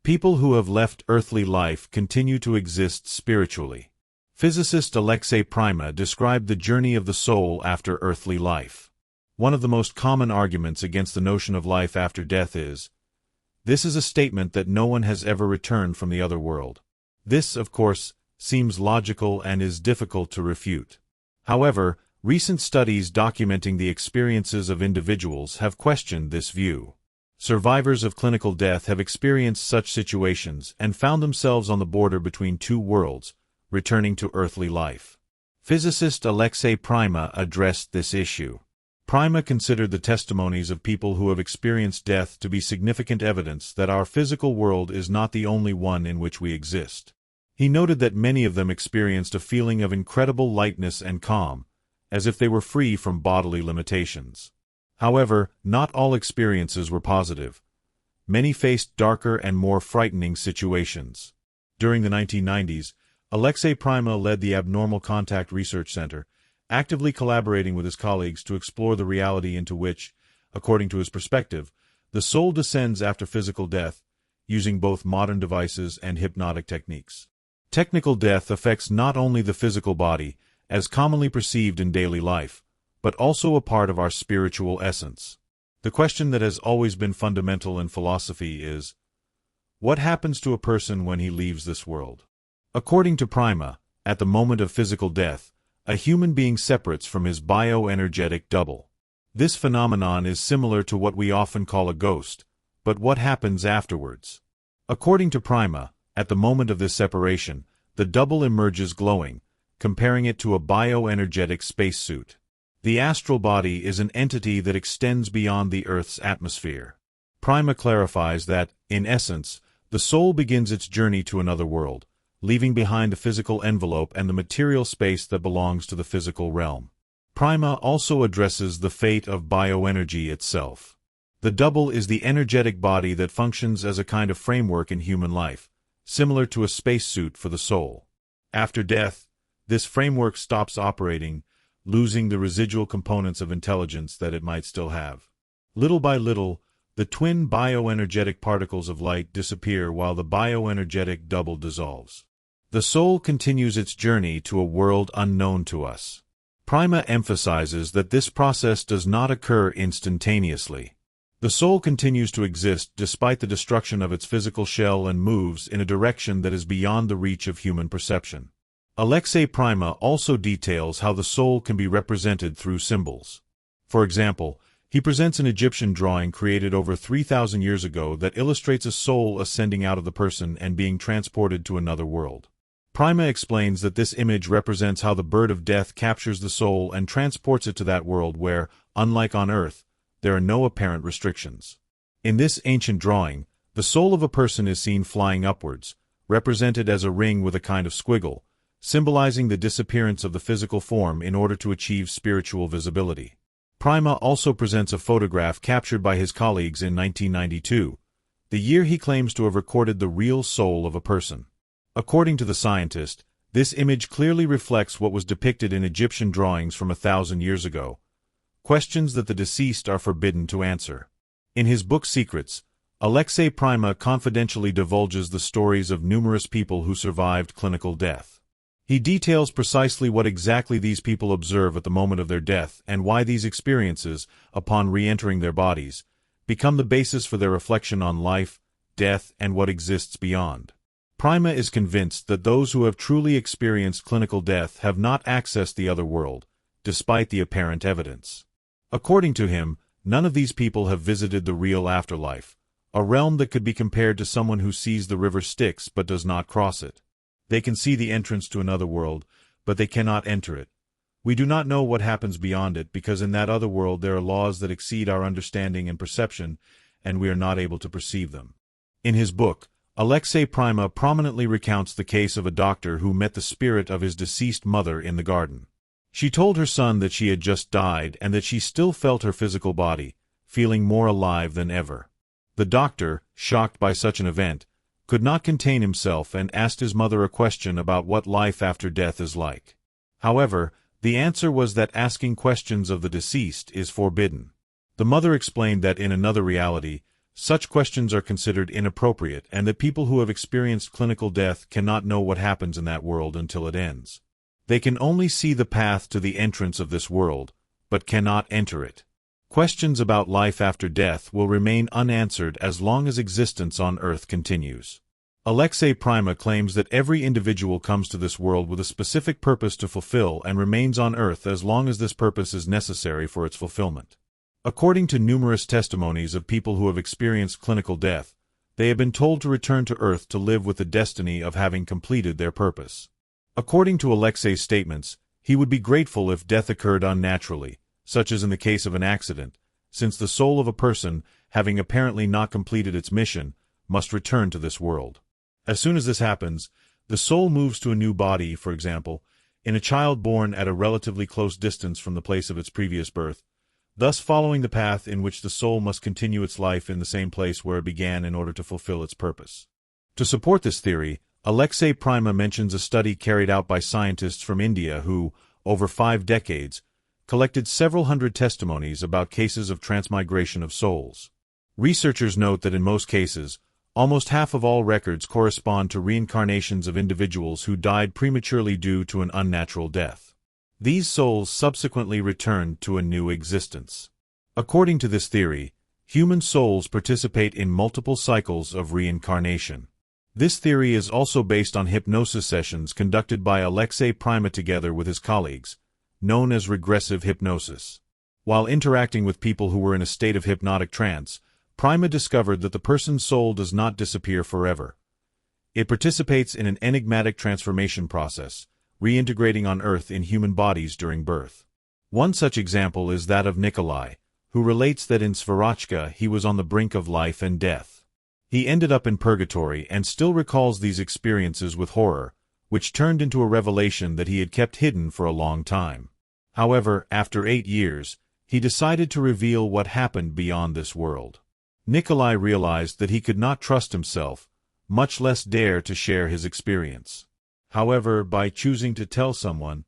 People who have left earthly life continue to exist spiritually. Physicist Alexei Prima described the journey of the soul after earthly life. One of the most common arguments against the notion of life after death is, this is a statement that no one has ever returned from the other world. This, of course, seems logical and is difficult to refute. However, recent studies documenting the experiences of individuals have questioned this view. Survivors of clinical death have experienced such situations and found themselves on the border between two worlds, returning to earthly life. Physicist Alexei Prima addressed this issue. Prima considered the testimonies of people who have experienced death to be significant evidence that our physical world is not the only one in which we exist. He noted that many of them experienced a feeling of incredible lightness and calm, as if they were free from bodily limitations. However, not all experiences were positive. Many faced darker and more frightening situations. During the 1990s, Alexei Prima led the Abnormal Contact Research Center, actively collaborating with his colleagues to explore the reality into which, according to his perspective, the soul descends after physical death, using both modern devices and hypnotic techniques. Technical death affects not only the physical body, as commonly perceived in daily life, but also a part of our spiritual essence. The question that has always been fundamental in philosophy is, what happens to a person when he leaves this world? According to Prima, at the moment of physical death, a human being separates from his bioenergetic double. This phenomenon is similar to what we often call a ghost, but what happens afterwards? According to Prima, at the moment of this separation, the double emerges glowing, comparing it to a bioenergetic spacesuit. The astral body is an entity that extends beyond the Earth's atmosphere. Prima clarifies that, in essence, the soul begins its journey to another world, leaving behind the physical envelope and the material space that belongs to the physical realm. Prima also addresses the fate of bioenergy itself. The double is the energetic body that functions as a kind of framework in human life, similar to a spacesuit for the soul. After death, this framework stops operating, losing the residual components of intelligence that it might still have. Little by little, the twin bioenergetic particles of light disappear while the bioenergetic double dissolves. The soul continues its journey to a world unknown to us. Prima emphasizes that this process does not occur instantaneously. The soul continues to exist despite the destruction of its physical shell and moves in a direction that is beyond the reach of human perception. Alexei Prima also details how the soul can be represented through symbols. For example, he presents an Egyptian drawing created over 3,000 years ago that illustrates a soul ascending out of the person and being transported to another world. Prima explains that this image represents how the bird of death captures the soul and transports it to that world where, unlike on Earth, there are no apparent restrictions. In this ancient drawing, the soul of a person is seen flying upwards, represented as a ring with a kind of squiggle, symbolizing the disappearance of the physical form in order to achieve spiritual visibility. Prima also presents a photograph captured by his colleagues in 1992, the year he claims to have recorded the real soul of a person. According to the scientist, this image clearly reflects what was depicted in Egyptian drawings from 1,000 years ago, questions that the deceased are forbidden to answer. In his book Secrets, Alexei Prima confidentially divulges the stories of numerous people who survived clinical death. He details precisely what exactly these people observe at the moment of their death and why these experiences, upon re-entering their bodies, become the basis for their reflection on life, death, and what exists beyond. Prima is convinced that those who have truly experienced clinical death have not accessed the other world, despite the apparent evidence. According to him, none of these people have visited the real afterlife, a realm that could be compared to someone who sees the river Styx but does not cross it. They can see the entrance to another world, but they cannot enter it. We do not know what happens beyond it because in that other world there are laws that exceed our understanding and perception, and we are not able to perceive them. In his book, Alexei Prima prominently recounts the case of a doctor who met the spirit of his deceased mother in the garden. She told her son that she had just died and that she still felt her physical body, feeling more alive than ever. The doctor, shocked by such an event, could not contain himself and asked his mother a question about what life after death is like. However, the answer was that asking questions of the deceased is forbidden. The mother explained that in another reality, Such questions are considered inappropriate, and that people who have experienced clinical death cannot know what happens in that world until it ends. They can only see the path to the entrance of this world, but cannot enter it. Questions about life after death will remain unanswered as long as existence on Earth continues. Alexei Prima claims that every individual comes to this world with a specific purpose to fulfill and remains on Earth as long as this purpose is necessary for its fulfillment. According to numerous testimonies of people who have experienced clinical death, they have been told to return to Earth to live with the destiny of having completed their purpose. According to Alexei's statements, he would be grateful if death occurred unnaturally, such as in the case of an accident, since the soul of a person, having apparently not completed its mission, must return to this world. As soon as this happens, the soul moves to a new body, for example, in a child born at a relatively close distance from the place of its previous birth, thus following the path in which the soul must continue its life in the same place where it began in order to fulfill its purpose. To support this theory, Alexei Prima mentions a study carried out by scientists from India who, over 5 decades, collected several hundred testimonies about cases of transmigration of souls. Researchers note that in most cases, almost half of all records correspond to reincarnations of individuals who died prematurely due to an unnatural death. These souls subsequently returned to a new existence. According to this theory, human souls participate in multiple cycles of reincarnation. This theory is also based on hypnosis sessions conducted by Alexei Prima together with his colleagues, known as regressive hypnosis. While interacting with people who were in a state of hypnotic trance, Prima discovered that the person's soul does not disappear forever. It participates in an enigmatic transformation process, reintegrating on Earth in human bodies during birth. One such example is that of Nikolai, who relates that in Svarachka he was on the brink of life and death. He ended up in purgatory and still recalls these experiences with horror, which turned into a revelation that he had kept hidden for a long time. However, after 8 years, he decided to reveal what happened beyond this world. Nikolai realized that he could not trust himself, much less dare to share his experience. However, by choosing to tell someone,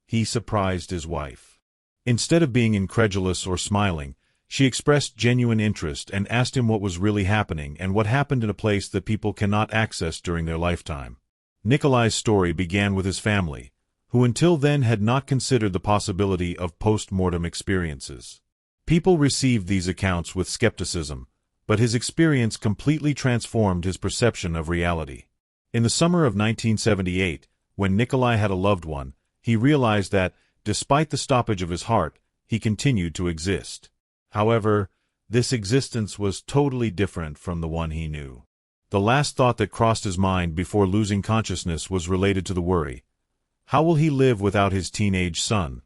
he surprised his wife. Instead of being incredulous or smiling, she expressed genuine interest and asked him what was really happening and what happened in a place that people cannot access during their lifetime. Nikolai's story began with his family, who until then had not considered the possibility of post-mortem experiences. People received these accounts with skepticism, but his experience completely transformed his perception of reality. In the summer of 1978, when Nikolai had a loved one, he realized that, despite the stoppage of his heart, he continued to exist. However, this existence was totally different from the one he knew. The last thought that crossed his mind before losing consciousness was related to the worry. How will he live without his teenage son?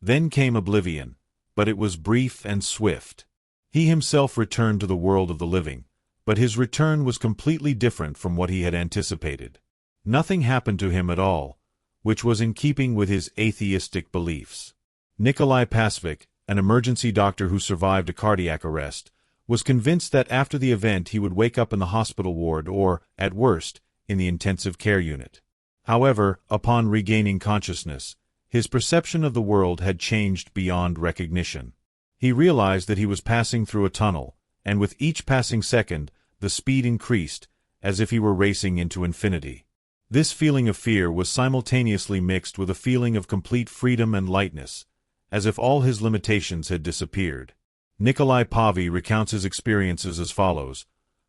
Then came oblivion, but it was brief and swift. He himself returned to the world of the living, but his return was completely different from what he had anticipated. Nothing happened to him at all, which was in keeping with his atheistic beliefs. Nikolai Pasvik, an emergency doctor who survived a cardiac arrest, was convinced that after the event he would wake up in the hospital ward or, at worst, in the intensive care unit. However, upon regaining consciousness, his perception of the world had changed beyond recognition. He realized that he was passing through a tunnel, and with each passing second, the speed increased, as if he were racing into infinity. This feeling of fear was simultaneously mixed with a feeling of complete freedom and lightness, as if all his limitations had disappeared. Nikolai Pavi recounts his experiences as follows.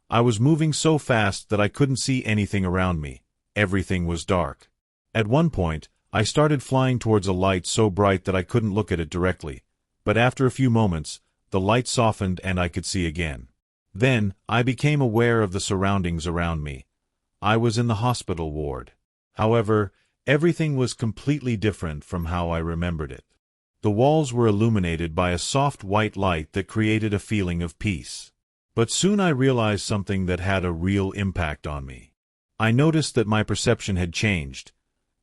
I was moving so fast that I couldn't see anything around me. Everything was dark. At one point, I started flying towards a light so bright that I couldn't look at it directly, but after a few moments, the light softened and I could see again. Then, I became aware of the surroundings around me. I was in the hospital ward. However, everything was completely different from how I remembered it. The walls were illuminated by a soft white light that created a feeling of peace. But soon I realized something that had a real impact on me. I noticed that my perception had changed.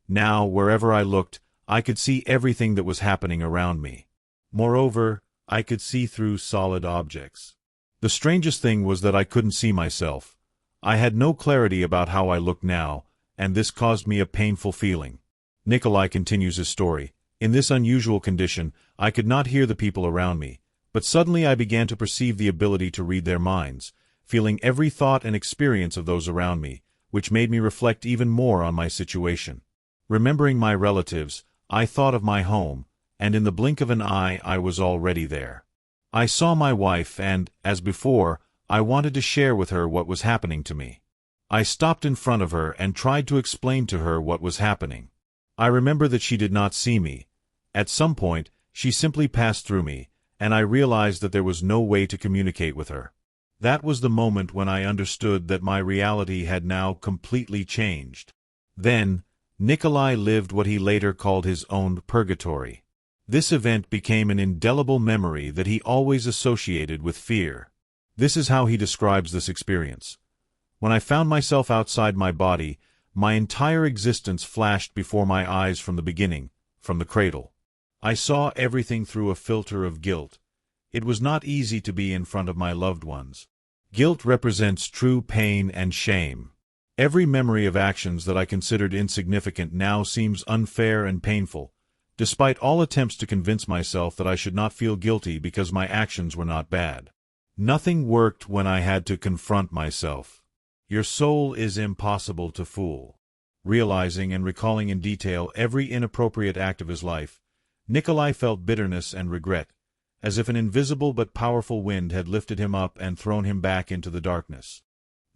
Now, wherever I looked, I could see everything that was happening around me. Moreover, I could see through solid objects. The strangest thing was that I couldn't see myself. I had no clarity about how I looked now, and this caused me a painful feeling. Nikolai continues his story. In this unusual condition, I could not hear the people around me, But suddenly I began to perceive the ability to read their minds, feeling every thought and experience of those around me, which made me reflect even more on my situation. Remembering my relatives, I thought of my home, and in the blink of an eye I was already there. I saw my wife and, as before, I wanted to share with her what was happening to me. I stopped in front of her and tried to explain to her what was happening. I remember that she did not see me. At some point, she simply passed through me, and I realized that there was no way to communicate with her. That was the moment when I understood that my reality had now completely changed. Then, Nikolai lived what he later called his own purgatory. This event became an indelible memory that he always associated with fear. This is how he describes this experience. When I found myself outside my body, my entire existence flashed before my eyes from the beginning, from the cradle. I saw everything through a filter of guilt. It was not easy to be in front of my loved ones. Guilt represents true pain and shame. Every memory of actions that I considered insignificant now seems unfair and painful, despite all attempts to convince myself that I should not feel guilty because my actions were not bad. Nothing worked when I had to confront myself. Your soul is impossible to fool. Realizing and recalling in detail every inappropriate act of his life, Nikolai felt bitterness and regret, as if an invisible but powerful wind had lifted him up and thrown him back into the darkness.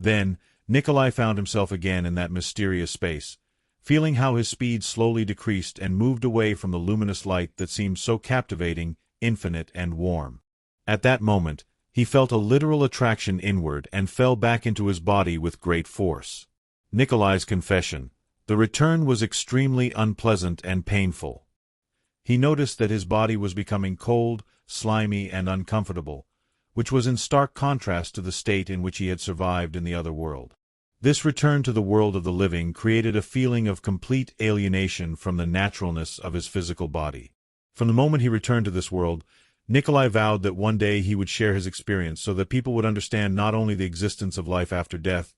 Then, Nikolai found himself again in that mysterious space, feeling how his speed slowly decreased and moved away from the luminous light that seemed so captivating, infinite, and warm. At that moment, he felt a literal attraction inward and fell back into his body with great force. Nikolai's confession. The return was extremely unpleasant and painful. He noticed that his body was becoming cold, slimy, and uncomfortable, which was in stark contrast to the state in which he had survived in the other world. This return to the world of the living created a feeling of complete alienation from the naturalness of his physical body. From the moment he returned to this world, Nikolai vowed that one day he would share his experience so that people would understand not only the existence of life after death,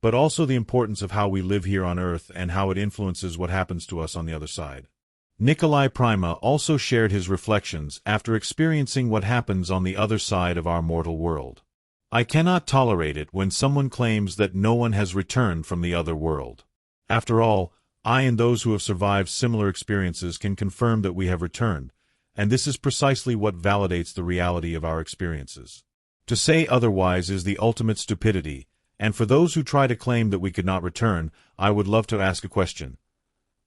but also the importance of how we live here on Earth and how it influences what happens to us on the other side. Nikolai Prima also shared his reflections after experiencing what happens on the other side of our mortal world. I cannot tolerate it when someone claims that no one has returned from the other world. After all, I and those who have survived similar experiences can confirm that we have returned, and this is precisely what validates the reality of our experiences. To say otherwise is the ultimate stupidity, and for those who try to claim that we could not return, I would love to ask a question.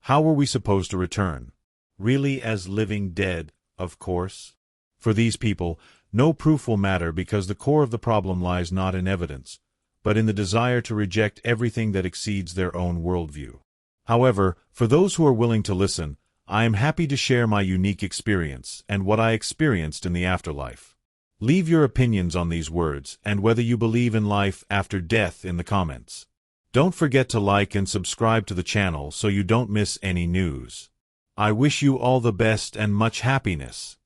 How were we supposed to return? Really as living dead, of course? For these people, no proof will matter because the core of the problem lies not in evidence, but in the desire to reject everything that exceeds their own worldview. However, for those who are willing to listen, I am happy to share my unique experience and what I experienced in the afterlife. Leave your opinions on these words and whether you believe in life after death in the comments. Don't forget to like and subscribe to the channel so you don't miss any news. I wish you all the best and much happiness.